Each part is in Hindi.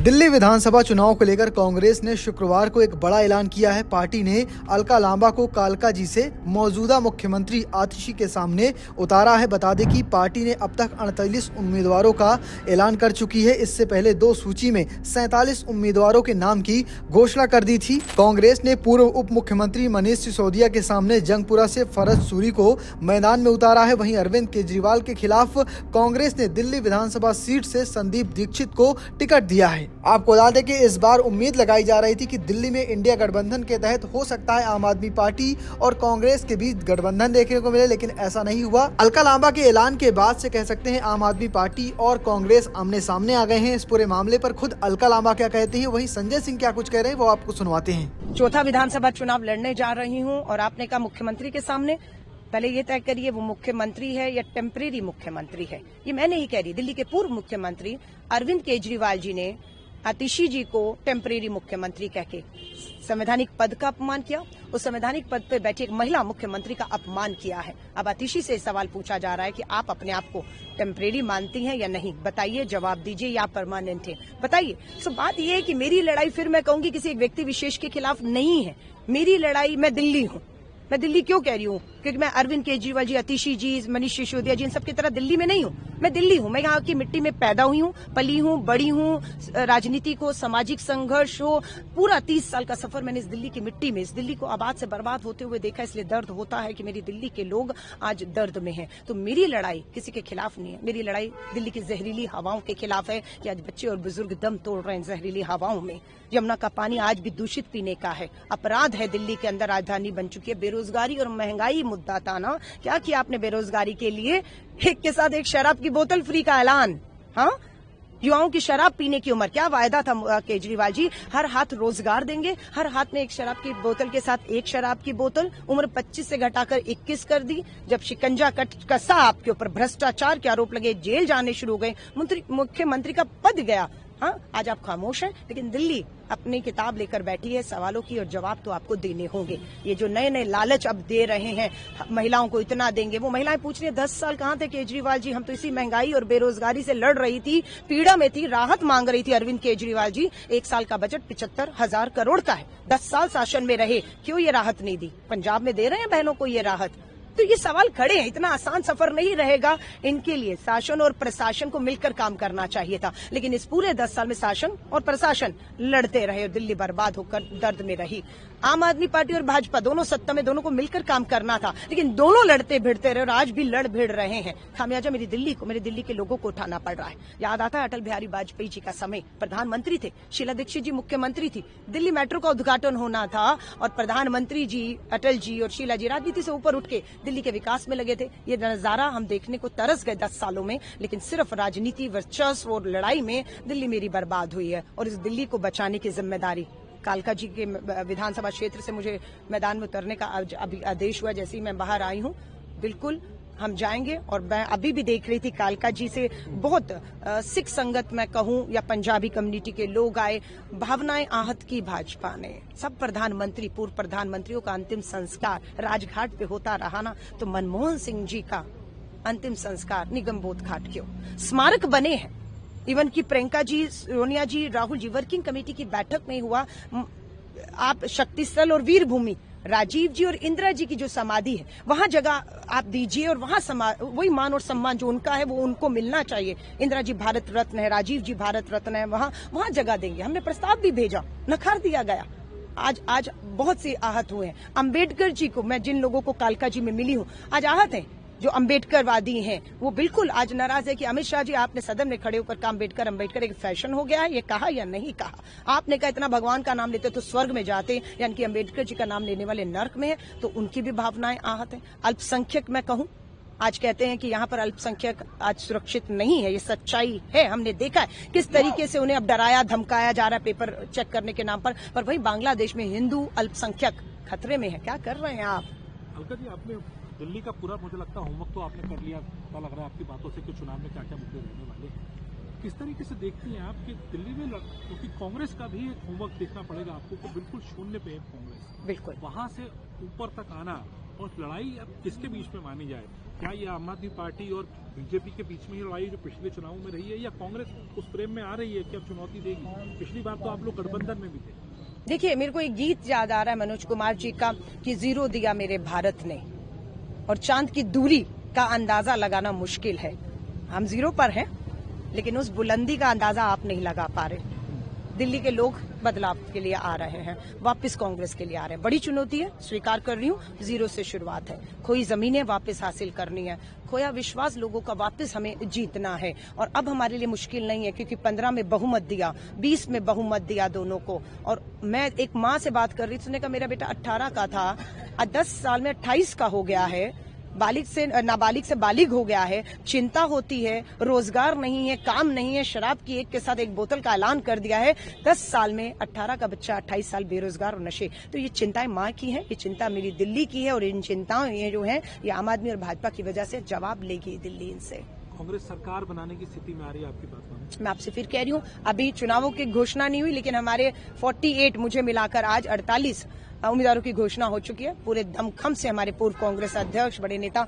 दिल्ली विधानसभा चुनाव को लेकर कांग्रेस ने शुक्रवार को एक बड़ा ऐलान किया है। पार्टी ने अलका लांबा को कालका जी से मौजूदा मुख्यमंत्री आतिशी के सामने उतारा है। बता दें कि पार्टी ने अब तक 38 उम्मीदवारों का ऐलान कर चुकी है। इससे पहले दो सूची में 47 उम्मीदवारों के नाम की घोषणा कर दी थी। कांग्रेस ने पूर्व उप मुख्यमंत्री मनीष सिसोदिया के सामने जंगपुरा से फरज सूरी को मैदान में उतारा है। वहीं अरविंद केजरीवाल के खिलाफ कांग्रेस ने दिल्ली विधानसभा सीट से संदीप दीक्षित को टिकट दिया है। आपको बता दें कि इस बार उम्मीद लगाई जा रही थी कि दिल्ली में इंडिया गठबंधन के तहत हो सकता है आम आदमी पार्टी और कांग्रेस के बीच गठबंधन देखने को मिले, लेकिन ऐसा नहीं हुआ। अलका लांबा के ऐलान के बाद से कह सकते हैं आम आदमी पार्टी और कांग्रेस आमने सामने आ गए हैं। इस पूरे मामले पर खुद अलका लांबा क्या कहती है, वहीं संजय सिंह क्या कुछ कह रहे हैं, वो आपको सुनवाते हैं। चौथा विधानसभा चुनाव लड़ने जा रही हूँ और आपने कहा मुख्यमंत्री के सामने, पहले ये तय करिए वो मुख्यमंत्री है या टेम्परेरी मुख्यमंत्री है। ये मैं नहीं कह रही, दिल्ली के पूर्व मुख्यमंत्री अरविंद केजरीवाल जी ने आतिशी जी को टेम्परेरी मुख्यमंत्री कह के संवैधानिक पद का अपमान किया। उस संवैधानिक पद पर बैठी एक महिला मुख्यमंत्री का अपमान किया है। अब आतिशी से सवाल पूछा जा रहा है कि आप अपने आप को टेम्परेरी मानती हैं या नहीं, बताइए, जवाब दीजिए, या परमानेंट है, बताइए। सो बात यह है कि मेरी लड़ाई, फिर मैं कहूंगी, किसी एक व्यक्ति विशेष के खिलाफ नहीं है। मेरी लड़ाई, मैं दिल्ली हूँ। मैं दिल्ली क्यों कह रही हूँ? क्योंकि मैं अरविंद केजरीवाल जी, आतिशी जी, मनीष सिसोदिया जी, इन सबकी तरह दिल्ली में नहीं हूँ। मैं दिल्ली हूँ, मैं यहाँ की मिट्टी में पैदा हुई हूँ, पली हूँ, बड़ी हूँ। राजनीति को, सामाजिक संघर्ष हो, पूरा 30 साल का सफर मैंने इस दिल्ली की मिट्टी में, इस दिल्ली को आबाद से बर्बाद होते हुए देखा। इसलिए दर्द होता है कि मेरी दिल्ली के लोग आज दर्द में हैं। तो मेरी लड़ाई किसी के खिलाफ नहीं है। मेरी लड़ाई दिल्ली की जहरीली हवाओं के खिलाफ है कि आज बच्चे और बुजुर्ग दम तोड़ रहे हैं जहरीली हवाओं में। यमुना का पानी आज भी दूषित पीने का है। अपराध है, दिल्ली के अंदर राजधानी बन चुकी है। बेरोजगारी और महंगाई मुद्दा था ना, क्या किया आपने बेरोजगारी के लिए? एक के साथ एक शराब की बोतल फ्री का ऐलान। हाँ, युवाओं की शराब पीने की उम्र, क्या वायदा था केजरीवाल जी? हर हाथ रोजगार देंगे, हर हाथ में एक शराब की बोतल के साथ एक शराब की बोतल। उम्र 25 से घटाकर 21 कर दी। जब शिकंजा कसा आपके ऊपर, भ्रष्टाचार के आरोप लगे, जेल जाने शुरू हो गए, मुख्यमंत्री का पद गया। हाँ, आज आप खामोश हैं, लेकिन दिल्ली अपनी किताब लेकर बैठी है। सवालों की और जवाब तो आपको देने होंगे। ये जो नए नए लालच अब दे रहे हैं, महिलाओं को इतना देंगे, वो महिलाएं पूछ रही है 10 साल कहाँ थे केजरीवाल जी? हम तो इसी महंगाई और बेरोजगारी से लड़ रही थी, पीड़ा में थी, राहत मांग रही थी अरविंद केजरीवाल जी। 1 साल का बजट 75,000 करोड़ का है। 10 साल शासन में रहे, क्यों ये राहत नहीं दी? पंजाब में दे रहे हैं बहनों को ये राहत। तो ये सवाल खड़े हैं। इतना आसान सफर नहीं रहेगा इनके लिए। शासन और प्रशासन को मिलकर काम करना चाहिए था, लेकिन इस पूरे 10 साल में शासन और प्रशासन लड़ते रहे और दिल्ली बर्बाद होकर दर्द में रही। आम आदमी पार्टी और भाजपा दोनों सत्ता में, दोनों को मिलकर काम करना था, लेकिन दोनों लड़ते भिड़ते रहे और आज भी लड़ भिड़ रहे हैं। खामियाजा मेरी दिल्ली को, मेरे दिल्ली के लोगों को उठाना पड़ रहा है। याद आता है अटल बिहारी वाजपेयी जी का समय, प्रधानमंत्री थे, शीला दीक्षित जी मुख्यमंत्री थी, दिल्ली मेट्रो का उद्घाटन होना था और प्रधानमंत्री जी, अटल जी और शीला जी राजनीति से ऊपर उठ के दिल्ली के विकास में लगे थे। ये नजारा हम देखने को तरस गए 10 सालों में, लेकिन सिर्फ राजनीति, वर्चस्व और लड़ाई में दिल्ली मेरी बर्बाद हुई है। और इस दिल्ली को बचाने की जिम्मेदारी, कालका जी के विधानसभा क्षेत्र से मुझे मैदान में उतरने का अभी आदेश हुआ। जैसे ही मैं बाहर आई हूँ, बिल्कुल हम जाएंगे। और मैं अभी भी देख रही थी कालका जी से बहुत सिख संगत मैं कहूं या पंजाबी कम्युनिटी के लोग आए। भावनाएं आहत की भाजपा ने। सब प्रधानमंत्री, पूर्व प्रधानमंत्रियों का अंतिम संस्कार राजघाट पे होता रहा ना, तो मनमोहन सिंह जी का अंतिम संस्कार निगम बोध घाट क्यों? स्मारक बने हैं। इवन की प्रियंका जी, सोनिया जी, राहुल जी, वर्किंग कमेटी की बैठक में हुआ। आप शक्ति स्थल और वीर भूमि, राजीव जी और इंदिरा जी की जो समाधि है, वहां जगह आप दीजिए और वहां वही मान और सम्मान जो उनका है वो उनको मिलना चाहिए। इंदिरा जी भारत रत्न है, राजीव जी भारत रत्न है, वहां जगह देंगे। हमने प्रस्ताव भी भेजा, नकार दिया गया। आज बहुत से आहत हुए हैं। अंबेडकर जी को, मैं जिन लोगों को कालका जी में मिली हूँ, आज आहत हैं। जो अंबेडकरवादी हैं वो बिल्कुल आज नाराज है कि अमित शाह जी, आपने सदन में खड़े होकर अंबेडकर एक फैशन हो गया है, ये कहा या नहीं कहा? आपने कहा इतना भगवान का नाम लेते तो स्वर्ग में जाते, यानी कि अंबेडकर जी का नाम लेने वाले नर्क में है। तो उनकी भी भावनाएं आहत हैं। अल्पसंख्यक मैं कहूं, आज कहते हैं कि यहाँ पर अल्पसंख्यक आज सुरक्षित नहीं है, ये सच्चाई है। हमने देखा है किस तरीके से उन्हें अब डराया धमकाया जा रहा है पेपर चेक करने के नाम पर वही बांग्लादेश में हिंदू अल्पसंख्यक खतरे में है। क्या कर रहे हैं आप? अलका जी, आपने दिल्ली का पूरा, मुझे लगता है, होमवर्क तो आपने कर लिया। पता लग रहा है आपकी बातों से कि चुनाव में क्या क्या मुद्दे रहने वाले। किस तरीके से देखती हैं आप कि दिल्ली में, क्योंकि कांग्रेस का भी एक होमवर्क देखना पड़ेगा आपको कि बिल्कुल शून्य पे है कांग्रेस, बिल्कुल वहां से ऊपर तक आना और लड़ाई अब किसके बीच में मानी जाए? क्या ये आम आदमी पार्टी और बीजेपी के बीच में ही लड़ाई जो पिछले चुनाव में रही है, या कांग्रेस उस प्रेम में आ रही है कि अब चुनौती देगी? पिछली बार तो आप लोग गठबंधन में भी थे। देखिए, मेरे को एक गीत याद आ रहा है मनोज कुमार जी का कि जीरो दिया मेरे भारत ने, और चांद की दूरी का अंदाजा लगाना मुश्किल है। हम जीरो पर हैं, लेकिन उस बुलंदी का अंदाजा आप नहीं लगा पा रहे। दिल्ली के लोग बदलाव के लिए आ रहे हैं, वापस कांग्रेस के लिए आ रहे हैं। बड़ी चुनौती है, स्वीकार कर रही हूँ, जीरो से शुरुआत है। खोई जमीनें वापस हासिल करनी है, खोया विश्वास लोगों का वापस हमें जीतना है। और अब हमारे लिए मुश्किल नहीं है, क्योंकि 15 में बहुमत दिया, 20 में बहुमत दिया दोनों को। और मैं एक माँ से बात कर रही थी, उसने कहा मेरा बेटा 18 का था, 10 साल में 28 का हो गया है, बालिग से नाबालिग से बालिग हो गया है। चिंता होती है, रोजगार नहीं है, काम नहीं है, शराब की एक के साथ एक बोतल का ऐलान कर दिया है। 10 साल में 18 का बच्चा, 28 साल बेरोजगार और नशे। तो ये चिंताएं माँ की हैं, ये चिंता मेरी दिल्ली की है, और इन चिंताओं ये जो है ये आम आदमी और भाजपा की वजह से जवाब लेगी दिल्ली इनसे। कांग्रेस सरकार बनाने की स्थिति में आ रही है, आपकी बात माने? मैं आपसे फिर कह रही हूँ, अभी चुनावों की घोषणा नहीं हुई, लेकिन हमारे 48 मुझे मिलाकर आज 48 उम्मीदवारों की घोषणा हो चुकी है। पूरे दमखम से हमारे पूर्व कांग्रेस अध्यक्ष, बड़े नेता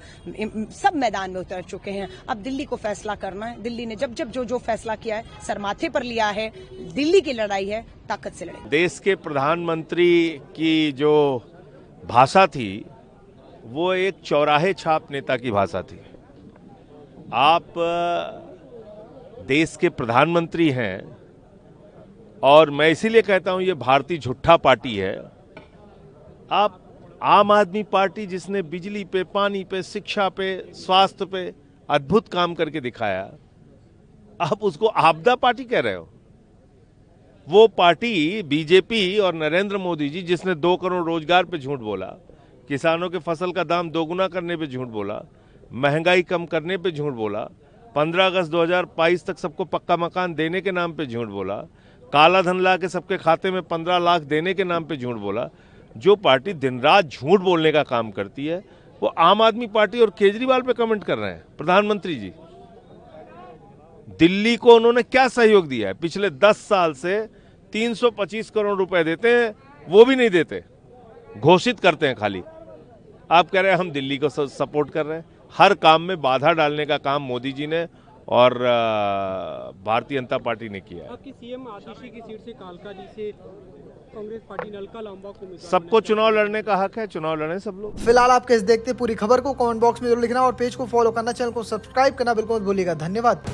सब मैदान में उतर चुके हैं। अब दिल्ली को फैसला करना है। दिल्ली ने जब जब जो फैसला किया है, सर माथे पर लिया है। दिल्ली की लड़ाई है, ताकत से लड़ाई। देश के प्रधानमंत्री की जो भाषा थी वो एक चौराहे छाप नेता की भाषा थी। आप देश के प्रधानमंत्री हैं, और मैं इसीलिए कहता हूं ये भारतीय झूठा पार्टी है। आप आम आदमी पार्टी जिसने बिजली पे, पानी पे, शिक्षा पे, स्वास्थ्य पे अद्भुत काम करके दिखाया, आप उसको आपदा पार्टी कह रहे हो। वो पार्टी बीजेपी और नरेंद्र मोदी जी जिसने 2 करोड़ रोजगार पे झूठ बोला, किसानों के फसल का दाम दोगुना करने पे झूठ बोला, महंगाई कम करने पे झूठ बोला, 15 अगस्त 2022 तक सबको पक्का मकान देने के नाम पे झूठ बोला, काला धन ला के सबके खाते में 15 लाख देने के नाम पे झूठ बोला। जो पार्टी दिन रात झूठ बोलने का काम करती है, वो आम आदमी पार्टी और केजरीवाल पे कमेंट कर रहे हैं। प्रधानमंत्री जी, दिल्ली को उन्होंने क्या सहयोग दिया है? पिछले 10 साल से 325 करोड़ रुपए देते हैं, वो भी नहीं देते, घोषित करते हैं खाली। आप कह रहे हैं हम दिल्ली को सपोर्ट कर रहे हैं। हर काम में बाधा डालने का काम मोदी जी ने और भारतीय जनता पार्टी ने किया। आपकी सीएम आतिशी की सीट से कालका जी से कांग्रेस पार्टी ने अलका लांबा को सबको चुनाव लड़ने का हक है, चुनाव लड़े सब लोग। फिलहाल आप कैसे देखते पूरी खबर को कमेंट बॉक्स में जरूर लिखना, और पेज को फॉलो करना, चैनल को सब्सक्राइब करना बिल्कुल मत भूलिएगा। धन्यवाद।